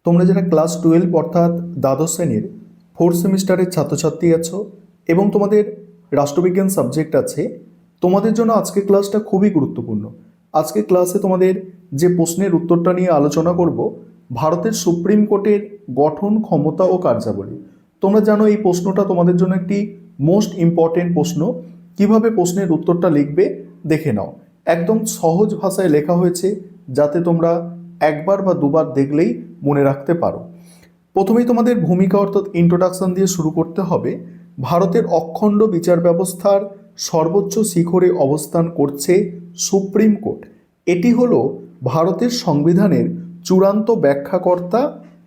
তোমরা যারা ক্লাস 12 অর্থাৎ দ্বাদশ শ্রেণীর 4th সেমিস্টারের ছাত্রছাত্রী আছো এবং তোমাদের রাষ্ট্রবিজ্ঞান সাবজেক্ট আছে, তোমাদের জন্য আজকের ক্লাসটা খুবই গুরুত্বপূর্ণ। আজকের ক্লাসে তোমাদের যে প্রশ্নের উত্তরটা নিয়ে আলোচনা করব, ভারতের সুপ্রিম কোর্টের গঠন, ক্ষমতা ও কার্যাবলী। তোমরা জানো এই প্রশ্নটা তোমাদের জন্য একটি মোস্ট ইম্পর্টেন্ট প্রশ্ন। কিভাবে প্রশ্নের উত্তরটা লিখবে দেখে নাও। একদম সহজ ভাষায় লেখা হয়েছে, যাতে তোমরা একবার বা দুবার দেখলেই মনে রাখতে পারো। প্রথমেই তোমাদের ভূমিকা অর্থাৎ ইন্ট্রোডাকশন দিয়ে শুরু করতে হবে। ভারতের অখণ্ড বিচার ব্যবস্থার সর্বোচ্চ শিখরে অবস্থান করছে সুপ্রিম কোর্ট। এটি হলো ভারতের সংবিধানের চূড়ান্ত ব্যাখ্যাকর্তা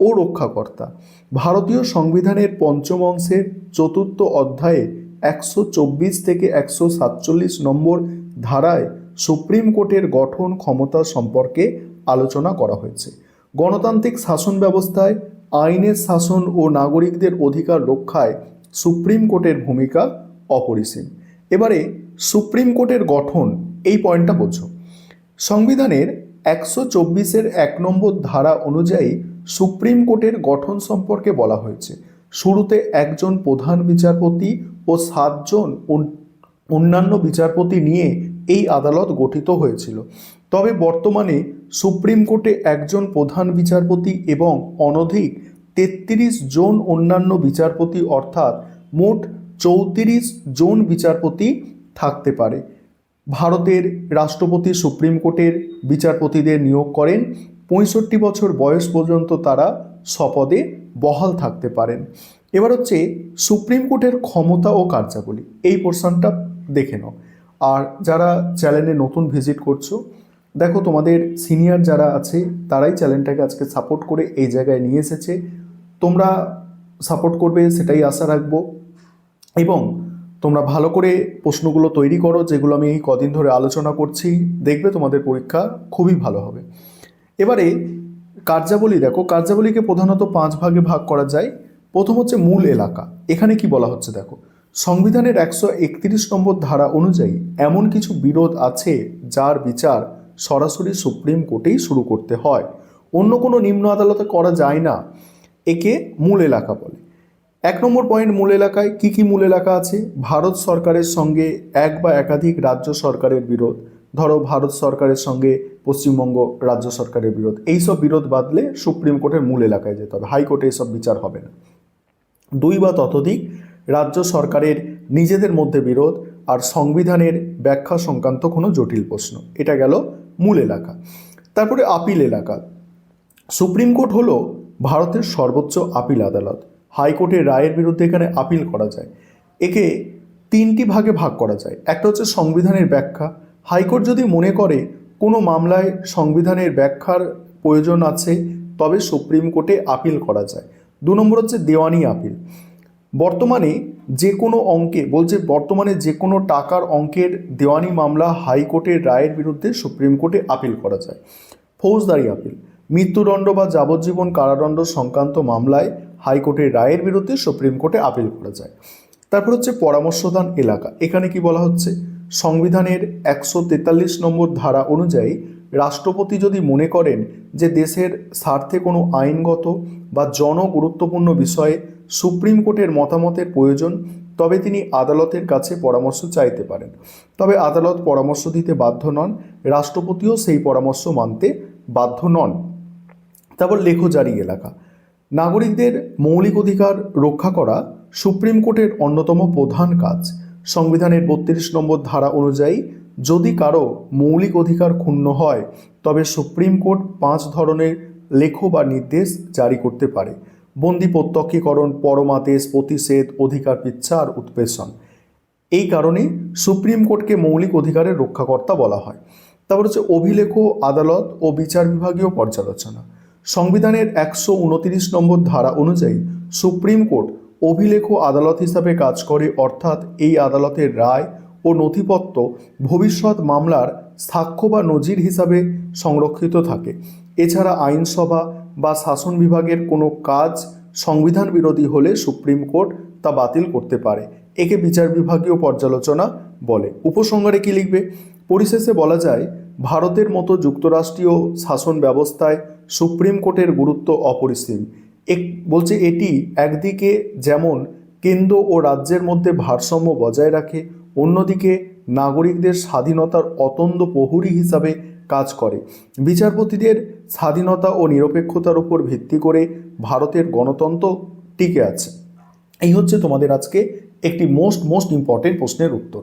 ও রক্ষাকর্তা। ভারতীয় সংবিধানের পঞ্চম অংশের 4th অধ্যায়ে 124 থেকে 147 নম্বর ধারায় সুপ্রিম কোর্টের গঠন, ক্ষমতা সম্পর্কে আলোচনা করা হয়েছে। গণতান্ত্রিক শাসন ব্যবস্থায় আইনের শাসন ও নাগরিকদের অধিকার রক্ষায় সুপ্রিম কোর্টের ভূমিকা অপরিসীম। এবারে সুপ্রিম কোর্টের গঠন, এই পয়েন্টটা বোঝো। সংবিধানের 124-এর 1 নম্বর ধারা অনুযায়ী সুপ্রিম কোর্টের গঠন সম্পর্কে বলা হয়েছে। শুরুতে একজন প্রধান বিচারপতি ও 7 জন অন্যান্য বিচারপতি নিয়ে এই আদালত গঠিত হয়েছিল। তবে বর্তমানে সুপ্রিম কোর্টে একজন প্রধান বিচারপতি এবং অনধিক 33 জন অন্যান্য বিচারপতি অর্থাৎ মোট 34 জন বিচারপতি থাকতে পারে। ভারতের রাষ্ট্রপতি সুপ্রিম কোর্টের বিচারপতিদের নিয়োগ করেন। 65 বছর বয়স পর্যন্ত তারা স্বপদে বহাল থাকতে পারেন। এবার হচ্ছে সুপ্রিম কোর্টের ক্ষমতা ও কার্যাবলী, এই পোর্শনটা দেখে নাও। আর যারা চ্যানেলে নতুন ভিজিট করছো, দেখো তোমাদের সিনিয়র যারা আছে তারাই চ্যানেলটাকে আজকে সাপোর্ট করে এই জায়গায় নিয়ে এসেছে। তোমরা সাপোর্ট করবে সেটাই আশা রাখবো এবং তোমরা ভালো করে প্রশ্নগুলো তৈরি করো, যেগুলো আমি এই কদিন ধরে আলোচনা করছি। দেখবে তোমাদের পরীক্ষা খুবই ভালো হবে। এবারে কার্যাবলী দেখো, কার্যাবলীকে প্রধানত 5 ভাগে ভাগ করা যায়। প্রথম হচ্ছে মূল এলাকা। এখানে কি বলা হচ্ছে দেখো, সংবিধানের 131 নম্বর ধারা অনুযায়ী এমন কিছু বিরোধ আছে যার বিচার সরাসরি সুপ্রিম কোর্টেই শুরু করতে হয়, অন্য কোনো নিম্ন আদালতে করা যায় না। একে মূল এলাকা বলে। 1 নম্বর পয়েন্ট, মূল এলাকায় কি কি মূল এলাকা আছে? ভারত সরকারের সঙ্গে এক বা একাধিক রাজ্য সরকারের বিরোধ, ধরো ভারত সরকারের সঙ্গে পশ্চিমবঙ্গ রাজ্য সরকারের বিরোধ, এইসব বিরোধ বাদলে সুপ্রিম কোর্টের মূল এলাকায় যেতে হবে, হাইকোর্টে এইসব বিচার হবে না। 2 বা ততোধিক রাজ্য সরকারের নিজেদের মধ্যে বিরোধ আর সংবিধানের ব্যাখ্যা সংক্রান্ত কোনো জটিল প্রশ্ন, এটা গেল মূল এলাকা। তারপরে আপিল এলাকা। সুপ্রিম কোর্ট হলো ভারতের সর্বোচ্চ আপিল আদালত। হাইকোর্টের রায়ের বিরুদ্ধে এখানে আপিল করা যায়। একে 3টি ভাগে ভাগ করা যায়। একটা হচ্ছে সংবিধানের ব্যাখ্যা। হাইকোর্ট যদি মনে করে কোনো মামলায় সংবিধানের ব্যাখ্যার প্রয়োজন আছে, তবে সুপ্রিম কোর্টে আপিল করা যায়। 2 নম্বর হচ্ছে দেওয়ানি আপিল। বর্তমানে যে কোনো অঙ্কে বলছে, বর্তমানে যে কোনো টাকার অঙ্কের দেওয়ানি মামলা হাইকোর্টের রায়ের বিরুদ্ধে সুপ্রিম কোর্টে আপিল করা যায়। ফৌজদারি আপিল, মৃত্যুদণ্ড বা যাবজ্জীবন কারাদণ্ড সংক্রান্ত মামলায় হাইকোর্টের রায়ের বিরুদ্ধে সুপ্রিম কোর্টে আপিল করা যায়। তারপর হচ্ছে পরামর্শদান এলাকা। এখানে কি বলা হচ্ছে, সংবিধানের 143 নম্বর ধারা অনুযায়ী রাষ্ট্রপতি যদি মনে করেন যে দেশের স্বার্থে কোনো আইনগত বা জনগুরুত্বপূর্ণ বিষয়ে সুপ্রিম কোর্টের মতামতের প্রয়োজন, তবে তিনি আদালতের কাছে পরামর্শ চাইতে পারেন। তবে আদালত পরামর্শ দিতে বাধ্য নন, রাষ্ট্রপতিও সেই পরামর্শ মানতে বাধ্য নন। তারপর লেখজারি এলাকা। নাগরিকদের মৌলিক অধিকার রক্ষা করা সুপ্রিম কোর্টের অন্যতম প্রধান কাজ। সংবিধানের 32 নম্বর ধারা অনুযায়ী যদি কারো মৌলিক অধিকার ক্ষুণ্ণ হয়, তবে সুপ্রিম কোর্ট 5 ধরনের লেখ বা নির্দেশ জারি করতে পারে: বন্দি প্রত্যক্ষীকরণ, পরমাদেশ, প্রতিষেধ, অধিকার পিচ্ছা আর উৎপেষণ। এই কারণে সুপ্রিম কোর্টকে মৌলিক অধিকারের রক্ষাকর্তা বলা হয়। তারপর হচ্ছে অভিলেখ আদালত ও বিচার বিভাগীয় পর্যালোচনা। সংবিধানের 129 নম্বর ধারা অনুযায়ী সুপ্রিম কোর্ট অভিলেখ আদালত হিসাবে কাজ করে, অর্থাৎ এই আদালতের রায় ও নথিপত্র ভবিষ্যৎ মামলার সাক্ষ্য বা নজির হিসাবে সংরক্ষিত থাকে। এছাড়া আইনসভা বা শাসন বিভাগের কোনো কাজ সংবিধান বিরোধী হলে সুপ্রিম কোর্ট তা বাতিল করতে পারে। একে বিচার বিভাগীয় পর্যালোচনা বলে। উপসংহারে কি লিখবে? পরিশেষে বলা যায়, ভারতের মতো যুক্তরাষ্ট্রীয় শাসন ব্যবস্থায় সুপ্রিম কোর্টের গুরুত্ব অপরিসীম। বলছে এটি একদিকে যেমন কেন্দ্র ও রাজ্যের মধ্যে ভারসাম্য বজায় রাখে, অন্যদিকে নাগরিকদের স্বাধীনতার অতন্দ্র প্রহরী হিসাবে কাজ করে। বিচারপতিদের স্বাধীনতা ও নিরপেক্ষতার উপর ভিত্তি করে ভারতের গণতন্ত্র টিকে আছে। এই হচ্ছে তোমাদের আজকে একটি মোস্ট ইম্পর্টেন্ট প্রশ্নের উত্তর।